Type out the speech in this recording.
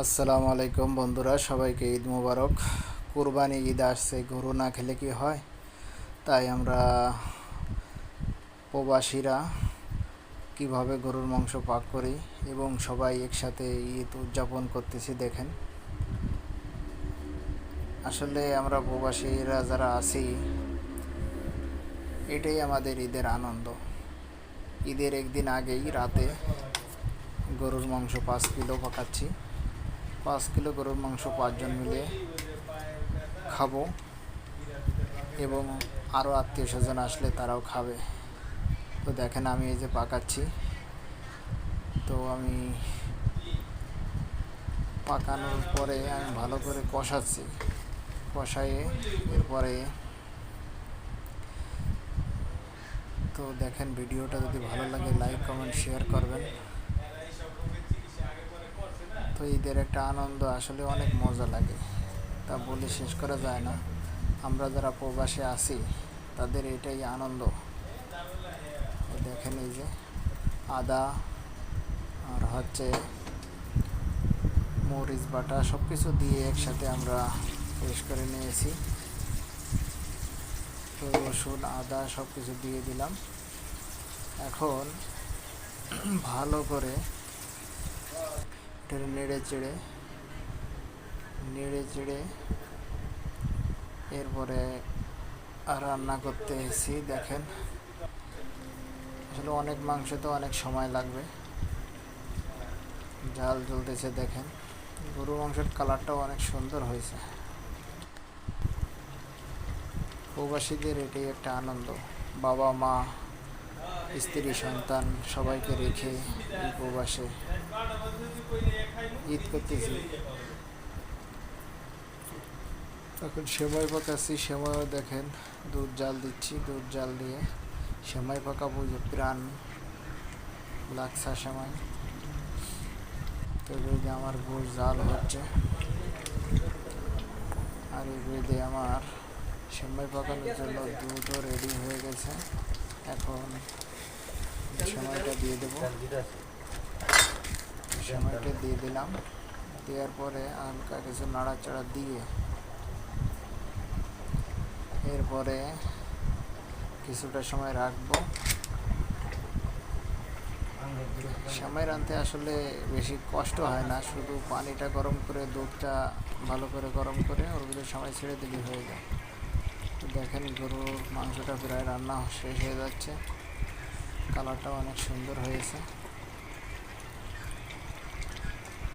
আসসালামু আলাইকুম বন্ধুরা, সবাইকে ঈদ মোবারক। কুরবানি ঈদ আসছে, গরু না খেলে কি হয়? তাই আমরা প্রবাসীরা কিভাবে গরুর মাংস পাক করি এবং সবাই একসাথে ঈদ উদযাপন করতেছি দেখেন। আসলে আমরা প্রবাসীরা যারা আছি, এটাই আমাদের ঈদের আনন্দ। ঈদের একদিন আগেই রাতে গরুর মাংস 5 কিলো পাকাচ্ছি। 5 কিলো গরুর মাংস 5 জন মিলে খাবো এবং আরও আত্মীয় স্বজন আসলে তারাও খাবে। তো দেখেন আমি এই যে পাকাচ্ছি, তো আমি পাকানোর পরে আমি ভালো করে কষাইয়ে এরপরে তো দেখেন, ভিডিওটা যদি ভালো লাগে লাইক কমেন্ট শেয়ার করবেন। তো ঈদের একটা আনন্দ আসলে অনেক মজা লাগে, তা বলে শেষ করা যায় না। আমরা যারা প্রবাসে আছি তাদের এটাই আনন্দ। দেখেন এই যে আদা আর মরিচ বাটা সব কিছু দিয়ে একসাথে আমরা পেস্ট করে নিয়েছি। তো রসুন আদা সব কিছু দিয়ে দিলাম। এখন ভালো করে এটা নেড়ে চেড়ে এরপরে রান্না করতে এসেছি। দেখেন আসলে অনেক মাংস, তো অনেক সময় লাগবে। ঝাল জ্বলতেছে দেখেন, গরুর মাংসের কালারটাও অনেক সুন্দর হয়েছে। প্রবাসীদের এটাই একটা আনন্দ। বাবা মা স্ত্রী সন্তান সবাইকে রেখে এই প্রবাসে ঈদ করতেছি। এখন সেমাই পাকাচ্ছি, সেমাইও দেখেন দুধ জাল দিচ্ছি। দুধ জাল দিয়ে সেমাই পাকাবো, যে প্রাণ লাকসা সেমাই। তো এই আমার গোশ জাল হচ্ছে, আর এই আমার সেমাই পাকানোর জন্য দুধও রেডি হয়ে গেছে। এখন সেমাইটা দিয়ে দেবো। সেমাইটা দিয়ে দিলাম, দেওয়ার পরে হালকা কিছু নাড়াচাড়া দিয়ে এরপরে কিছুটা সময় রাখবো। সেমাই রাঁধতে আসলে বেশি কষ্ট হয় না, শুধু পানিটা গরম করে দুধটা ভালো করে গরম করে ওর ভিতরে সময় ছেড়ে দিলেই হয়ে যায়। তো দেখেন গরুর মাংসটা প্রায় রান্না শেষ হয়ে যাচ্ছে, কালারটাও অনেক সুন্দর হয়েছে।